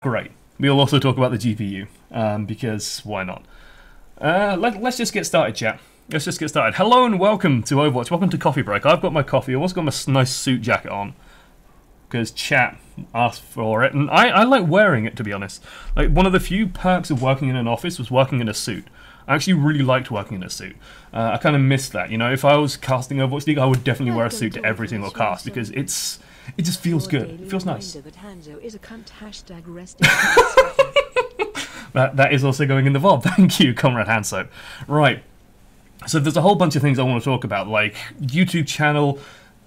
Great. We'll also talk about the GPU, because why not? Let's just get started, chat. Let's just get started. Hello and welcome to Overwatch. Welcome to Coffee Break. I've got my coffee. I've also got my nice suit jacket on, because chat asked for it, and I like wearing it, to be honest. Like, one of the few perks of working in an office was working in a suit. I actually really liked working in a suit. I kind of missed that, you know. If I was casting Overwatch League, I would definitely wear a suit to every single cast, because it just feels good. It feels nice. That is also going in the VOD. Thank you, Comrade Hanso. Right. So there's a whole bunch of things I want to talk about, like YouTube channel,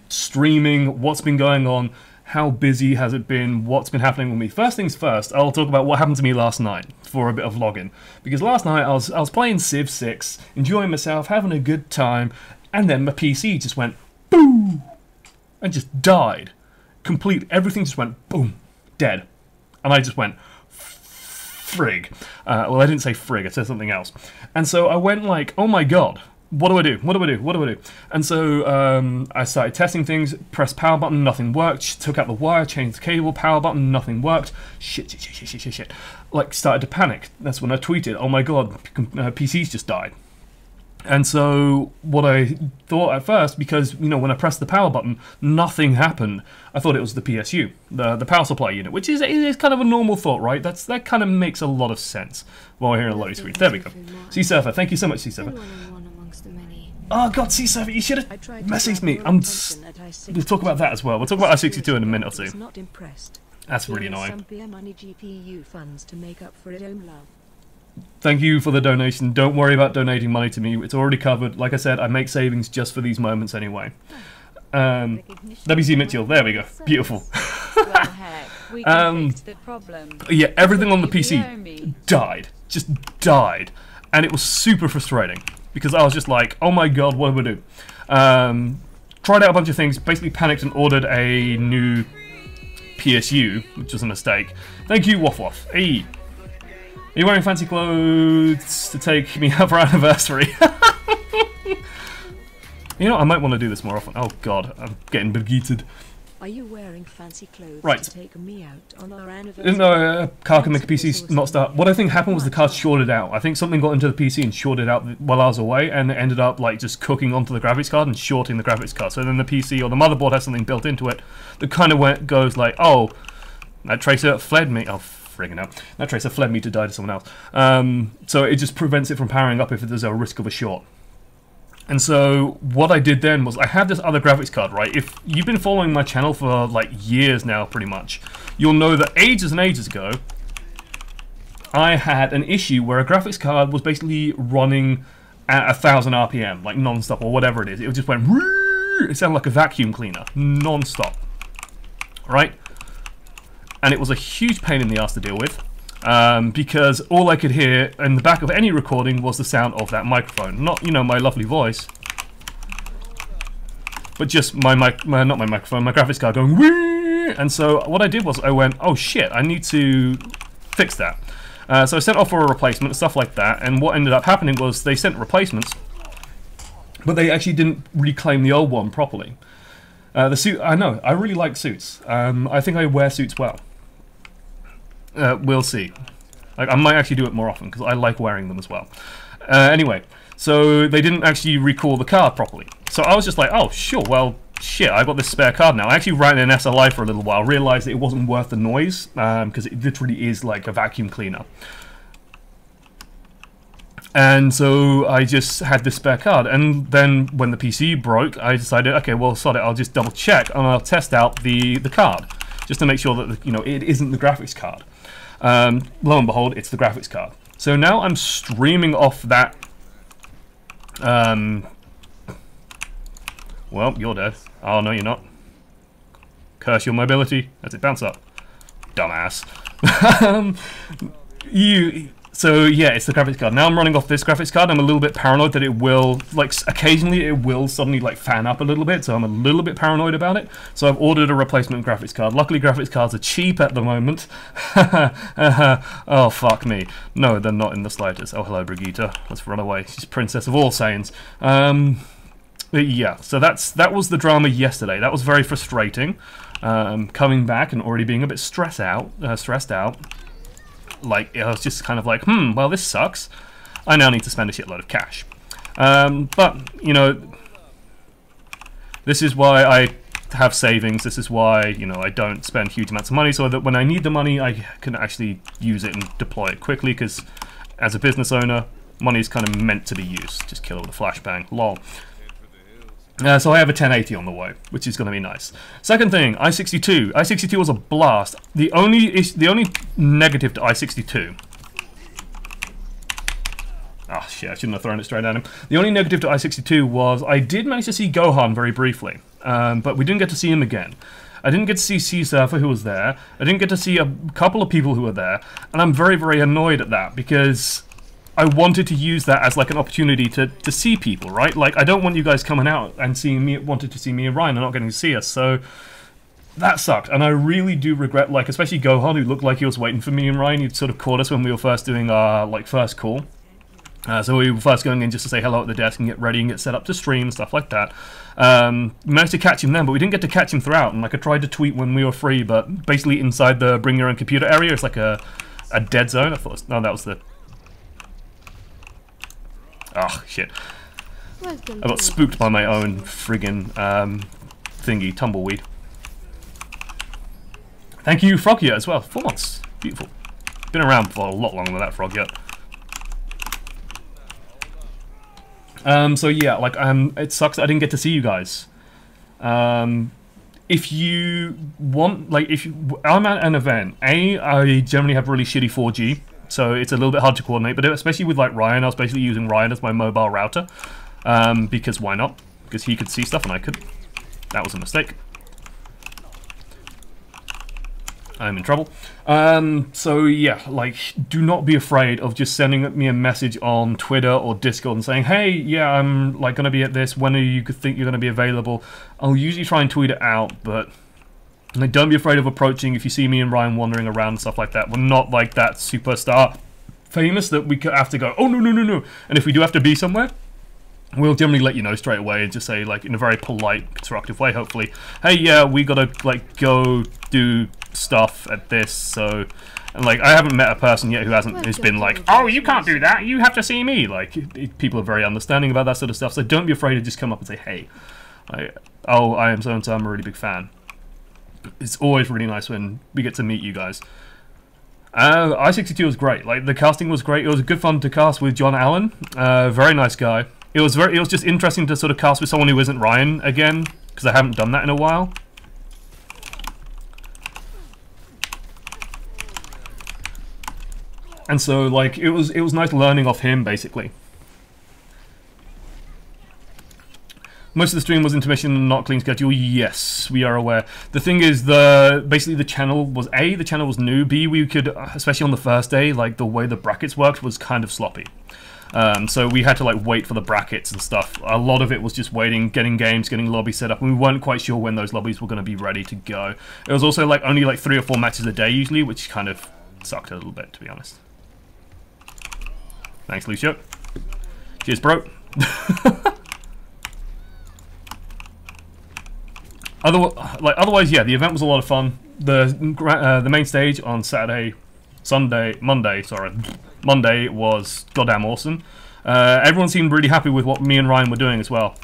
streaming, what's been going on, how busy has it been, what's been happening with me. First things first, I'll talk about what happened to me last night for a bit of vlogging. Because last night I was playing Civ 6, enjoying myself, having a good time, and then my PC just went boom and just died. Everything just went boom, dead. And I just went frig. Well, I didn't say frig, I said something else. And so I went like, oh my god, what do I do? What do I do? What do I do? And so I started testing things, pressed power button, nothing worked, took out the wire, changed the cable, power button, nothing worked. Shit. Like, started to panic. That's when I tweeted, oh my god, PC's just died. And so what I thought at first, because, you know, when I pressed the power button, nothing happened. I thought it was the PSU, the power supply unit, which is kind of a normal thought, right? That kind of makes a lot of sense while we're here on a loading screen. There we go. Sea Surfer, thank you so much, Sea Surfer. Oh god, Sea Surfer, you should have messaged me. We'll talk about that as well. We'll talk about i62 in a minute or two. That's really annoying. Thank you for the donation. Don't worry about donating money to me. It's already covered. Like I said, I make savings just for these moments anyway. WC Mitchell, there we go. Beautiful. Yeah, everything on the PC died. Just died. And it was super frustrating. Because I was just like, oh my god, what do I do? Tried out a bunch of things, basically panicked and ordered a new PSU, which was a mistake. Thank you, Waff Waff. Hey. Are you wearing fancy clothes to take me out for our anniversary? You know, I might want to do this more often. Oh god, I'm getting begeated. Are you wearing fancy clothes to take me out on our anniversary? No, car can make a PC not start. What I think happened was the card shorted out. I think something got into the PC and shorted out while I was away, and it ended up like just cooking onto the graphics card and shorting the graphics card. So then the PC or the motherboard has something built into it that kind of goes like, oh, that tracer fled me. Oh, friggin' hell. That tracer fled me to die to someone else. So it just prevents it from powering up if there's a risk of a short. And so what I did then was I had this other graphics card, right? If you've been following my channel for like years now, pretty much, you'll know that ages and ages ago, I had an issue where a graphics card was basically running at 1000 RPM, like non-stop or whatever it is. It just went, it sounded like a vacuum cleaner, non-stop, right? And it was a huge pain in the ass to deal with. Because all I could hear in the back of any recording was the sound of that microphone. Not, you know, my lovely voice, but just not my microphone, my graphics card going whee! And so what I did was I went, oh shit, I need to fix that. So I sent off for a replacement and stuff like that, and what ended up happening was they sent replacements, but they actually didn't reclaim the old one properly. The suit, I know, I really like suits. I think I wear suits well. We'll see. Like, I might actually do it more often because I like wearing them as well. Anyway, so they didn't actually recall the card properly. So I was just like, oh, sure, well, shit, I got this spare card now. I actually ran an SLI for a little while, realized that it wasn't worth the noise because it literally is like a vacuum cleaner. And so I just had this spare card, and then when the PC broke, I decided, okay, well, sod it, I'll just double check and I'll test out the card just to make sure that, you know, it isn't the graphics card. Lo and behold, it's the graphics card. So now I'm streaming off that. Well, you're dead. Oh, no, you're not. Curse your mobility. That's it, bounce up. Dumbass. So yeah, it's the graphics card. Now I'm running off this graphics card. I'm a little bit paranoid that it will, like, occasionally it will suddenly like fan up a little bit, so I'm a little bit paranoid about it. So I've ordered a replacement graphics card. Luckily graphics cards are cheap at the moment. Oh fuck me. No, they're not in the slightest. Oh hello Brigitte. Let's run away. She's princess of all Saiyans. Yeah, so that was the drama yesterday. That was very frustrating. Coming back and already being a bit stressed out. like, I was just kind of like, well, this sucks. I now need to spend a shitload of cash. But, you know, this is why I have savings. This is why, you know, I don't spend huge amounts of money, so that when I need the money, I can actually use it and deploy it quickly, because as a business owner, money is kind of meant to be used. Just kill it with a flashbang. Lol. So I have a 1080 on the way, which is going to be nice. Second thing, i62. i62 was a blast. The only negative to i62... Oh shit, I shouldn't have thrown it straight at him. The only negative to i62 was I did manage to see Gohan very briefly, but we didn't get to see him again. I didn't get to see Sea Surfer, who was there. I didn't get to see a couple of people who were there, and I'm very, very annoyed at that, because I wanted to use that as like an opportunity to see people, right? Like, I don't want you guys coming out and seeing me, wanted to see me and Ryan, and not getting to see us, so that sucked. And I really do regret, like, especially Gohan, who looked like he was waiting for me and Ryan. He'd sort of caught us when we were first doing our, like, first call. So we were first going in just to say hello at the desk and get ready and get set up to stream and stuff like that. We managed to catch him then, but we didn't get to catch him throughout. And like, I tried to tweet when we were free, but basically inside the bring your own computer area, it's like a dead zone. I thought, no, that was the... Oh, shit. I got spooked by my own friggin' thingy, tumbleweed. Thank you, Frogyet, as well. 4 months. Beautiful. Been around for a lot longer than that, Frogyet. So yeah, like, it sucks that I didn't get to see you guys. If you want, like, I'm at an event, I generally have really shitty 4G, so it's a little bit hard to coordinate, but especially with, like, Ryan, I was basically using Ryan as my mobile router, because why not? Because he could see stuff and I could. That was a mistake. I'm in trouble. So yeah, like, do not be afraid of just sending me a message on Twitter or Discord and saying, hey, yeah, I'm like going to be at this, when do you think you're going to be available? I'll usually try and tweet it out, but like, don't be afraid of approaching if you see me and Ryan wandering around and stuff like that. We're not like that superstar famous that we have to go, oh, no, no, no, no. And if we do have to be somewhere, we'll generally let you know straight away and just say, like, in a very polite, constructive way, hopefully, hey, yeah, we gotta, like, go do stuff at this, so... And, like, I haven't met a person yet who's been like, oh, you can't do that, you have to see me! Like, people are very understanding about that sort of stuff, so don't be afraid to just come up and say, hey, oh, I am so-and-so, I'm a really big fan. It's always really nice when we get to meet you guys. i62 was great, like, the casting was great, it was good fun to cast with John Allen, very nice guy. It was just interesting to sort of cast with someone who isn't Ryan again, because I haven't done that in a while. And so, like, it was nice learning off him, basically. Most of the stream was intermission and not clean schedule. Yes, we are aware. The thing is, basically the channel was new. B, we could, especially on the first day, like, the way the brackets worked was kind of sloppy. So we had to, like, wait for the brackets and stuff. A lot of it was just waiting, getting games, getting lobbies set up, and we weren't quite sure when those lobbies were going to be ready to go. It was also, like, only, like, 3 or 4 matches a day usually, which kind of sucked a little bit, to be honest. Thanks, Lucio. Cheers, bro. Otherwise, yeah, the event was a lot of fun. The main stage on Monday was goddamn awesome. Everyone seemed really happy with what me and Ryan were doing as well.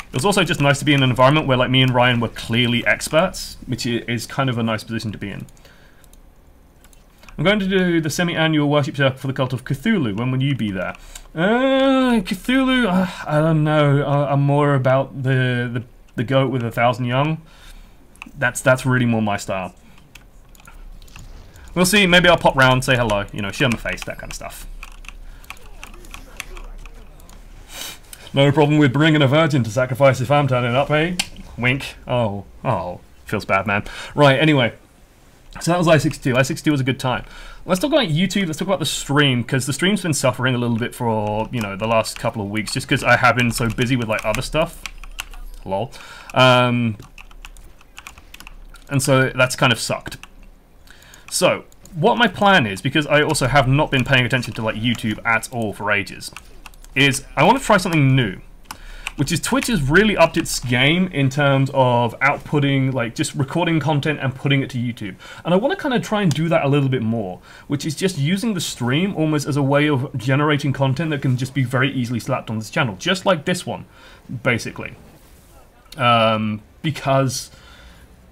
It was also just nice to be in an environment where, like, me and Ryan were clearly experts, which is kind of a nice position to be in. I'm going to do the semi-annual worship circle for the Cult of Cthulhu. When will you be there? Cthulhu, I don't know. I'm more about the goat with 1,000 young. That's really more my style. We'll see. Maybe I'll pop round, say hello, you know, show my face, that kind of stuff. No problem with bringing a virgin to sacrifice if I'm turning up, eh? Wink. Oh, feels bad, man. Right, anyway. So that was i62. i62 was a good time. Let's talk about YouTube. Let's talk about the stream, because the stream's been suffering a little bit for, you know, the last couple of weeks, just because I have been so busy with, like, other stuff. Lol. And so that's kind of sucked. So, what my plan is, because I also have not been paying attention to, like, YouTube at all for ages, is I want to try something new. which is Twitch has really upped its game in terms of outputting, like just recording content and putting it to YouTube. And I want to kind of try and do that a little bit more, which is just using the stream almost as a way of generating content that can just be very easily slapped on this channel, just like this one, basically. Because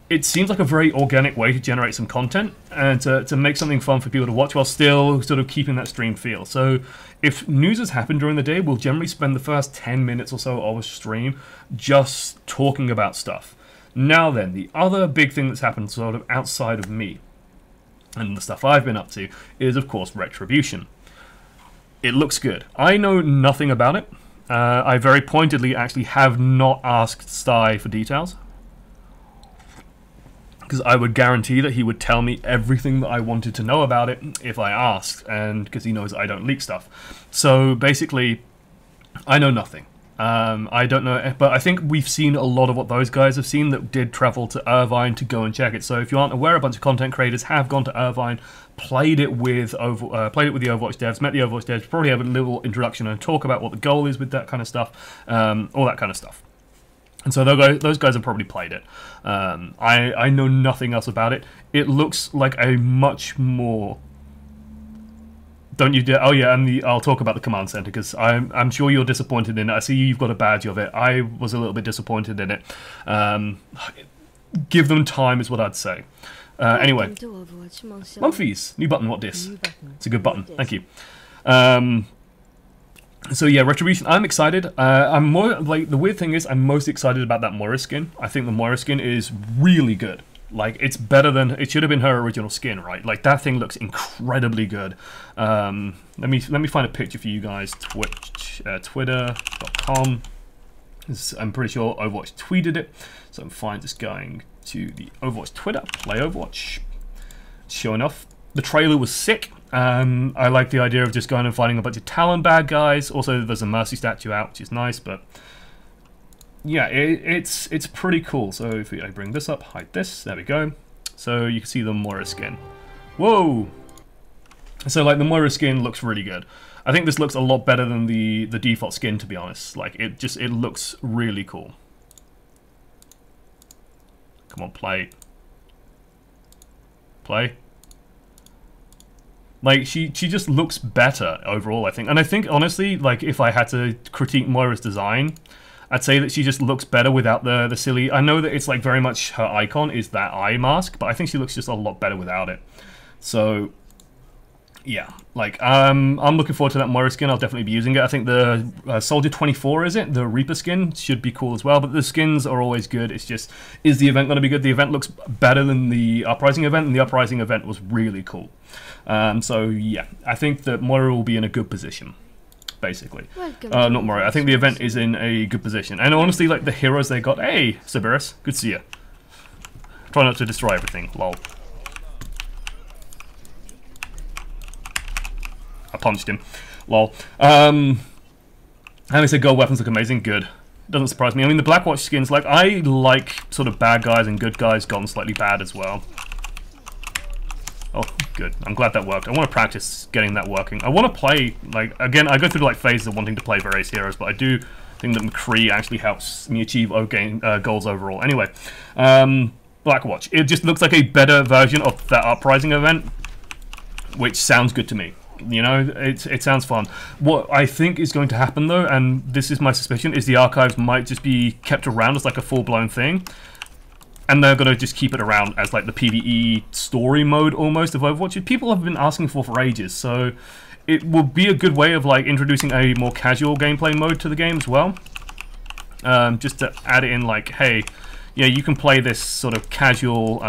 it seems like a very organic way to generate some content and to make something fun for people to watch while still sort of keeping that stream feel. So if news has happened during the day, we'll generally spend the first 10 minutes or so of a stream just talking about stuff. Now then, the other big thing that's happened sort of outside of me and the stuff I've been up to is, of course, Retribution. It looks good. I know nothing about it. I very pointedly actually have not asked Sty for details, because I would guarantee that he would tell me everything that I wanted to know about it if I asked, and because he knows I don't leak stuff. So basically, I know nothing. I don't know, but I think we've seen a lot of what those guys have seen that did travel to Irvine to go and check it. So if you aren't aware, a bunch of content creators have gone to Irvine, played it with the Overwatch devs, met the Overwatch devs, probably have a little introduction and talk about what the goal is with that kind of stuff, all that kind of stuff. And so those guys have probably played it. I know nothing else about it. It looks like a much more... Don't you dare... Oh yeah, and I'll talk about the command center, because I'm sure you're disappointed in it. I see you've got a badge of it. I was a little bit disappointed in it. Give them time is what I'd say. Anyway. Mumphies. New button, what dis? It's a good button, thank you. So yeah, Retribution, I'm excited. I'm more, like, the weird thing is, I'm most excited about that Moira skin. I think the Moira skin is really good. Like, it's better than, it should have been her original skin, right? Like, that thing looks incredibly good. Let me find a picture for you guys. Twitter.com. I'm pretty sure Overwatch tweeted it. So I'm fine just going to the Overwatch Twitter, play Overwatch. Sure enough, the trailer was sick. I like the idea of just going and fighting a bunch of Talon bad guys. Also, there's a Mercy statue out, which is nice, but yeah, it's pretty cool. So if I bring this up, hide this, there we go. So you can see the Moira skin. Whoa! So like the Moira skin looks really good. I think this looks a lot better than the default skin, to be honest. Like it looks really cool. Come on, play. Play. Like, she just looks better overall, I think. And I think, honestly, like, if I had to critique Moira's design, I'd say that she just looks better without the silly... I know that it's, like, very much her icon is that eye mask, but I think she looks just a lot better without it. So, yeah. Like, I'm looking forward to that Moira skin. I'll definitely be using it. I think the Soldier 24, is it? The Reaper skin should be cool as well. But the skins are always good. It's just, is the event going to be good? The event looks better than the Uprising event, and the Uprising event was really cool. So, yeah. I think that Moira will be in a good position, basically. Not Moira. I think the event is in a good position. And honestly, like, the heroes they got... Hey, Cerberus. Good to see you. Try not to destroy everything. Lol. I punched him. Lol. And they said gold weapons look amazing. Good. Doesn't surprise me. I mean, the Blackwatch skins, like, I like sort of bad guys and good guys gone slightly bad as well. Oh, good. I'm glad that worked. I want to practice getting that working. I want to play, like, again, I go through, like, phases of wanting to play various heroes, but I do think that McCree actually helps me achieve goals overall. Anyway, Blackwatch. It just looks like a better version of that Uprising event, which sounds good to me. You know, it sounds fun. What I think is going to happen, though, and this is my suspicion, is the archives might just be kept around as like a full-blown thing, and they're going to just keep it around as like the PvE story mode almost of Overwatch, which people have been asking for ages. So it will be a good way of like introducing a more casual gameplay mode to the game as well. Just to add it in, like, hey, yeah, you can play this sort of casual.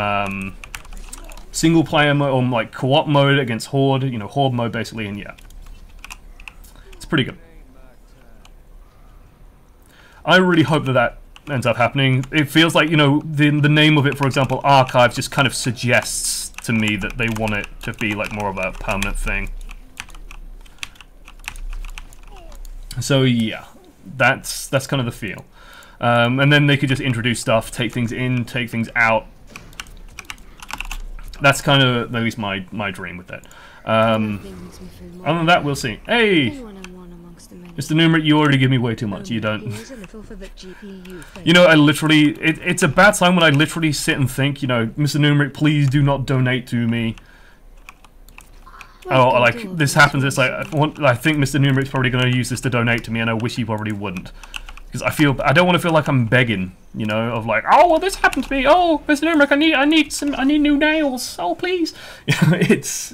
Single player mode, or like co-op mode against Horde, you know, Horde mode basically, and yeah. It's pretty good. I really hope that that ends up happening. It feels like, you know, the name of it, for example, Archive, just kind of suggests to me that they want it to be like more of a permanent thing. So yeah, that's kind of the feel. And then they could just introduce stuff, take things in, take things out. That's kind of at least my dream with that. Other than that, we'll see. Hey! amongst the many. Mr. Numeric, you already give me way too much. You don't. Here's a little for the GPU thing. You know, I literally... it's a bad sign when I literally sit and think, you know, Mr. Numeric, please do not donate to me. Oh, like, this happens, it's like, I think Mr. Numeric's probably going to use this to donate to me, and I wish he probably wouldn't. Because I don't want to feel like I'm begging, you know, of like, oh, well, this happened to me, oh, Mr. Numeric, I need new nails, oh, please. It's...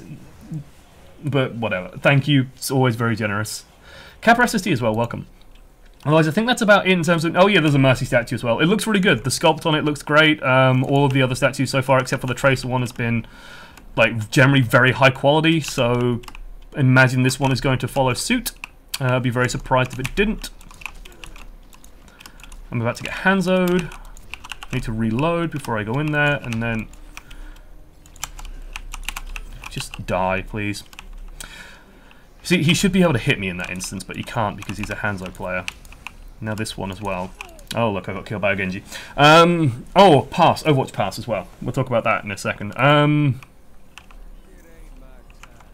But whatever, thank you, it's always very generous. Kappa SSD as well, welcome. Otherwise, I think that's about it in terms of... Oh yeah, there's a Mercy statue as well. It looks really good, the sculpt on it looks great, all of the other statues so far, except for the Tracer one, has been... like generally very high quality, so imagine this one is going to follow suit. I'd be very surprised if it didn't. I'm about to get Hanzo'd. I need to reload before I go in there, and then just die, please. See, he should be able to hit me in that instance, but he can't because he's a Hanzo player. Now this one as well. Oh look, I got killed by a Genji. Oh, pass, Overwatch pass as well. We'll talk about that in a second.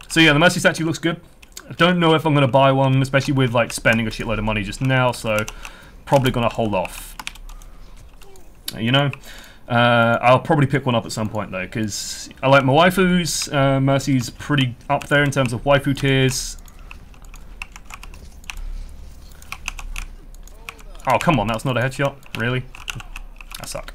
So yeah, the Mercy statue looks good. I don't know if I'm going to buy one, especially with like spending a shitload of money just now, so probably going to hold off. You know? I'll probably pick one up at some point though, because I like my waifus. Mercy's pretty up there in terms of waifu tiers. Oh, come on, that's not a headshot? Really? I suck.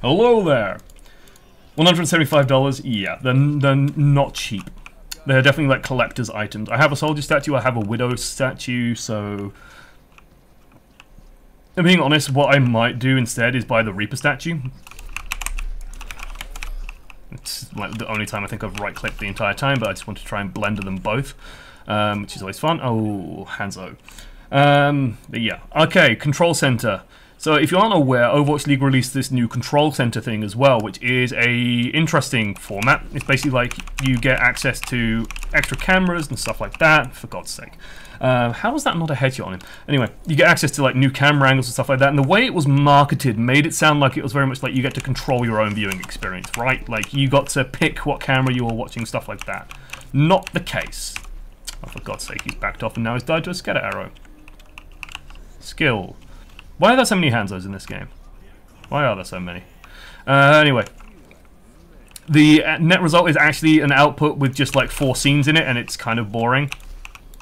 Hello there! $175? Yeah, they're not cheap. They're definitely like collector's items. I have a soldier statue, I have a widow statue, so... And being honest, what I might do instead is buy the Reaper statue. It's like the only time I think I've right-clicked the entire time, but I just want to try and blend them both, which is always fun. Oh, Hanzo. But yeah, okay, Control Center. So if you aren't aware, Overwatch League released this new Control Center thing as well, which is a interesting format. It's basically like you get access to extra cameras and stuff like that, for God's sake. How was that not a headshot on him? Anyway, you get access to like new camera angles and stuff like that, and the way it was marketed made it sound like it was very much like you get to control your own viewing experience, right? Like you got to pick what camera you were watching, stuff like that. Not the case. Oh, for God's sake, he's backed off and now he's died to a scatter arrow. Skill. Why are there so many Hanzos in this game? Why are there so many? Anyway. The net result is actually an output with just like 4 scenes in it, and it's kind of boring,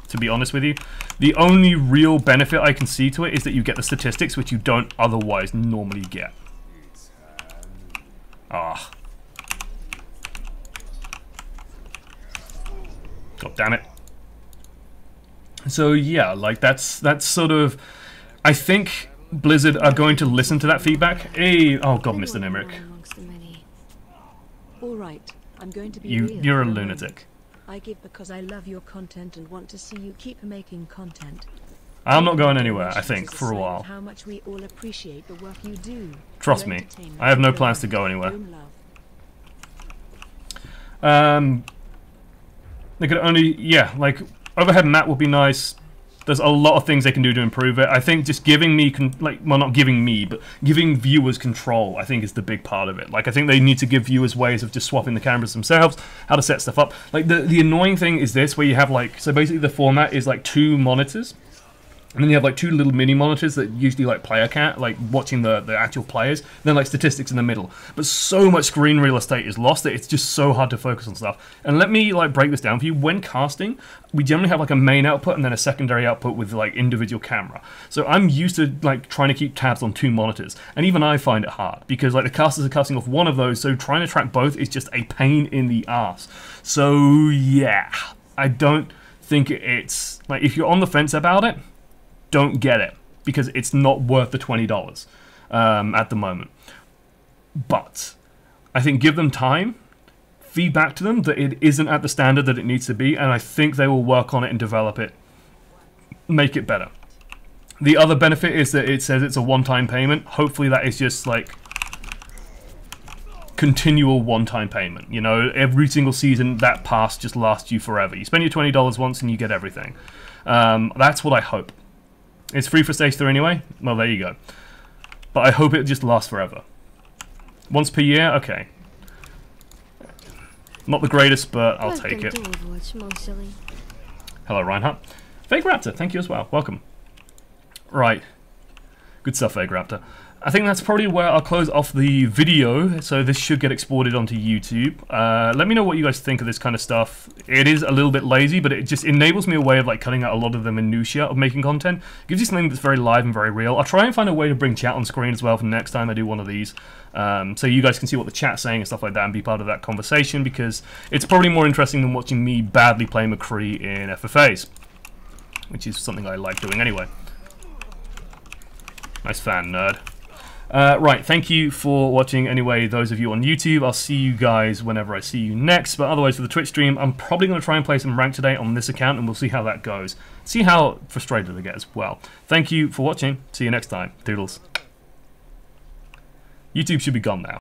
to be honest with you. The only real benefit I can see to it is that you get the statistics, which you don't otherwise normally get. Ah. God damn it. So yeah, like that's sort of... I think Blizzard are going to listen to that feedback. Hey, oh god, Mr. Nimerick. All right, I'm going to be you're a lunatic. I give because I love your content and want to see you keep making content. I'm not going anywhere, I think, for a while. How much we all appreciate the work you do. Trust me, I have no plans to go anywhere. They could only, yeah, like, overhead map would be nice. There's a lot of things they can do to improve it. I think just giving me, well, not giving me, but giving viewers control, I think, is the big part of it. Like, I think they need to give viewers ways of just swapping the cameras themselves, how to set stuff up. Like, the annoying thing is this, where you have, like, so basically the format is, like, 2 monitors. And then you have like 2 little mini monitors that usually like player count, like watching the actual players, and then like statistics in the middle. But so much screen real estate is lost that it's just so hard to focus on stuff. And let me like break this down for you. When casting, we generally have like a main output and then a secondary output with like individual camera. So I'm used to like trying to keep tabs on 2 monitors, and even I find it hard because like the casters are casting off one of those, so trying to track both is just a pain in the ass. So yeah, I don't think it's like, if you're on the fence about it, don't get it, because it's not worth the $20 at the moment. But I think give them time, feedback to them that it isn't at the standard that it needs to be, and I think they will work on it and develop it, make it better. The other benefit is that it says it's a one-time payment. Hopefully that is just like continual one-time payment. You know, every single season that pass just lasts you forever. You spend your $20 once and you get everything. That's what I hope. It's free for Stage 3 anyway? Well, there you go. but I hope it just lasts forever. Once per year? Okay. Not the greatest, but I'll take it. Hello, Reinhardt. Fake Raptor, thank you as well. Welcome. Right. Good stuff, Fake Raptor. I think that's probably where I'll close off the video, so this should get exported onto YouTube. Let me know what you guys think of this kind of stuff. It is a little bit lazy, but it just enables me a way of like cutting out a lot of the minutiae of making content. It gives you something that's very live and very real. I'll try and find a way to bring chat on screen as well for next time I do one of these. So you guys can see what the chat's saying and stuff like that and be part of that conversation, because it's probably more interesting than watching me badly play McCree in FFAs, which is something I like doing anyway. Nice fan, nerd. Right, thank you for watching anyway, those of you on YouTube. I'll see you guys whenever I see you next, but otherwise for the Twitch stream, I'm probably going to try and play some ranked today on this account, and we'll see how that goes. See how frustrated I get as well. Thank you for watching. See you next time. Doodles. YouTube should be gone now.